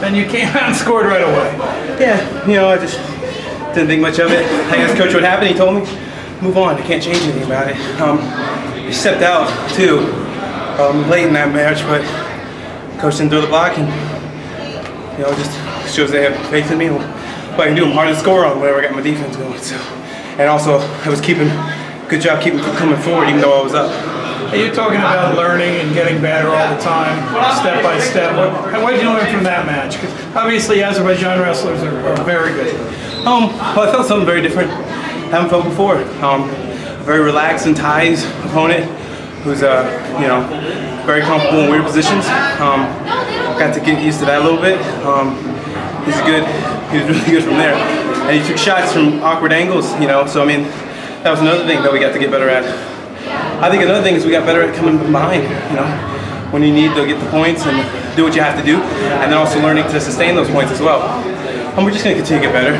then you came out and scored right away. Yeah, I just didn't think much of it. I asked Coach what happened. He told me, move on. I can't change anything about it. He stepped out too late in that match, but Coach didn't throw the block, and just shows they have faith in me. What I can do, I'm hard to score on whenever I got my defense going. So, and also I was good job keeping coming forward even though I was up. You're talking about learning and getting better all the time, step by step. What did you learn from that match? Because obviously Azerbaijan wrestlers are very good. Well, I felt something very different. Haven't felt before. Very relaxed and ties opponent who's very comfortable in weird positions. Got to get used to that a little bit. He's really good from there. And he took shots from awkward angles, so I mean, that was another thing that we got to get better at. I think another thing is we got better at coming from behind, when you need to get the points and do what you have to do, and then also learning to sustain those points as well. And we're just going to continue to get better,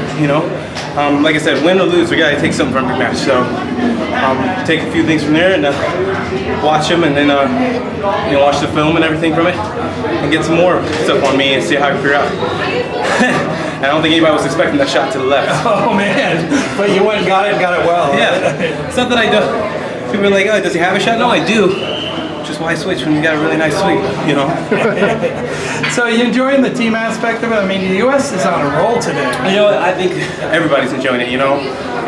Like I said, win or lose, we got to take something from every match. So take a few things from there and watch them, and then watch the film and everything from it, and get some more stuff on me and see how I can figure out. I don't think anybody was expecting that shot to the left. Oh man, but you went and got it well. Yeah, it's not that I do. People are like, oh, does he have a shot? No, I do. Just why switch when you got a really nice sweep, So you enjoying the team aspect of it? I mean, the U.S. is on a roll today. I think everybody's enjoying it,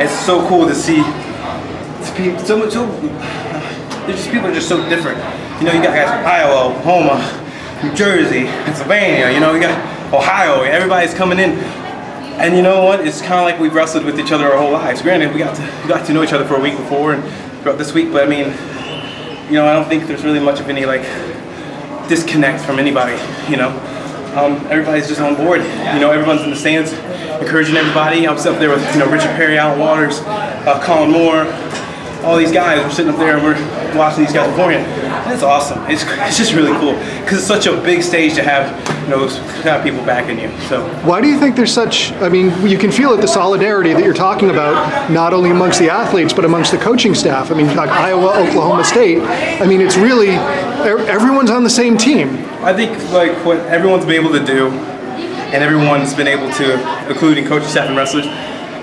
It's so cool to see people are just so different. You got guys from Iowa, Oklahoma, New Jersey, Pennsylvania, you got Ohio, everybody's coming in. And you know what? It's kind of like we've wrestled with each other our whole lives. Granted, we got to know each other for a week before and throughout this week, but I mean, I don't think there's really much of any disconnect from anybody. Everybody's just on board. Everyone's in the stands, encouraging everybody. I was up there with Richard Perry, Alan Waters, Colin Moore, all these guys. We're sitting up there and we're watching these guys beforehand. And it's awesome. It's just really cool because it's such a big stage to have those kind of people backing you. So why do you think there's such? I mean, you can feel it, the solidarity that you're talking about, not only amongst the athletes but amongst the coaching staff. I mean, like Iowa, Oklahoma State. I mean, it's really everyone's on the same team. I think what everyone's been able to do, and everyone's been able to, including coaching staff and wrestlers,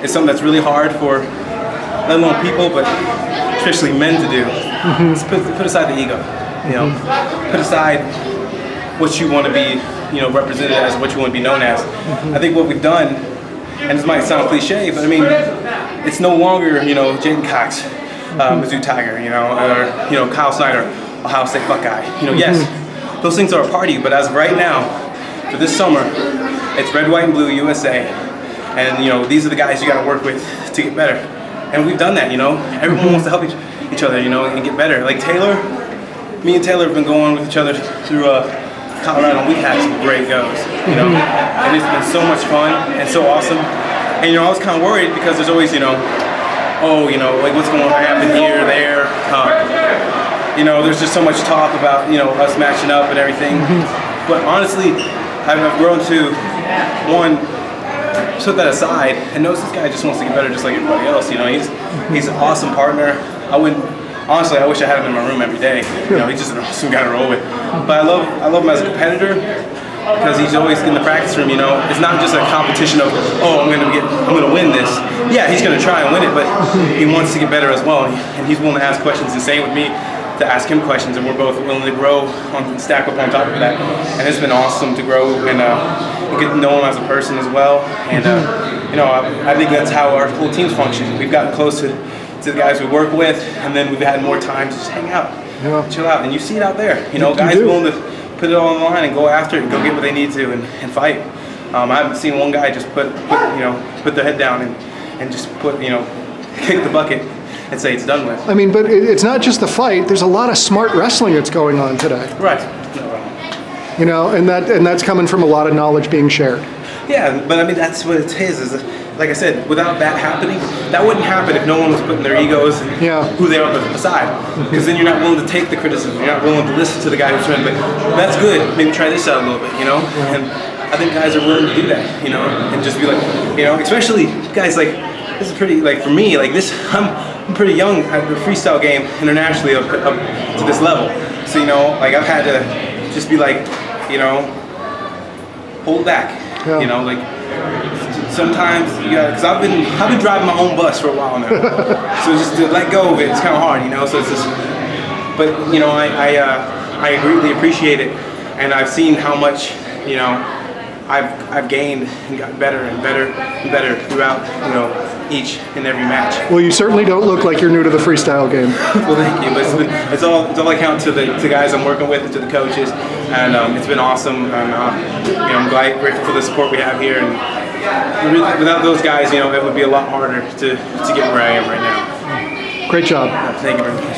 is something that's really hard for not only people but especially men to do. It's put aside the ego, put aside what you want to be, represented as, what you want to be known as. I think what we've done, and this might sound cliche, but I mean, it's no longer, Jaden Cox, Mizzou Tiger, or Kyle Snyder, Ohio State Buckeye. Yes, those things are a part of you, but as of right now, for this summer, it's red, white, and blue USA, and these are the guys you got to work with to get better. And we've done that, Everyone wants to help each other, and get better. Like Taylor, me and Taylor have been going with each other through Colorado, and we've had some great goes, and it's been so much fun and so awesome. And I was kind of worried because there's always, what's going to happen here, there. There's just so much talk about, us matching up and everything. But honestly, I've grown to put that aside and notice this guy just wants to get better just like everybody else. He's an awesome partner. I wish I had him in my room every day. He's just an awesome guy to roll with. But I love him as a competitor because he's always in the practice room. It's not just a competition of I'm gonna win this. Yeah, he's gonna try and win it, but he wants to get better as well, and he's willing to ask questions. And same with me, to ask him questions, and we're both willing to grow and stack up on top of that. And it's been awesome to grow and get to know him as a person as well. And I think that's how our whole teams function. We've gotten close to the guys we work with, and then we've had more time to just hang out, chill out, and you see it out there. Guys willing to put it all on the line and go after it and go get what they need to and fight. I haven't seen one guy just put their head down and just kick the bucket and say it's done with. I mean, but it's not just the fight. There's a lot of smart wrestling that's going on today. Right. And that's coming from a lot of knowledge being shared. Yeah, but I mean that's what it is like I said, without that happening, that wouldn't happen if no one was putting their egos and who they are aside. Because then you're not willing to take the criticism. You're not willing to listen to the guy who's trying to be, that's good, maybe try this out a little bit, And I think guys are willing to do that, and just be like, especially guys like, this is pretty, for me, this, I'm pretty young at the freestyle game internationally up to this level. So, I've had to just be hold back. Yeah. You know, like sometimes you got, because I've been driving my own bus for a while now, so just to let go of it, it's kind of hard, you know. So it's just, but you know, I greatly appreciate it, and I've seen how much, you know, I've gained and got better and better and better throughout, you know, each and every match. Well, you certainly don't look like you're new to the freestyle game. Well, thank you. But it's all I count to the guys I'm working with and to the coaches, and it's been awesome. And you know, I'm grateful for the support we have here. And really, without those guys, you know, it would be a lot harder to get where I am right now. Great job. Thank you very much.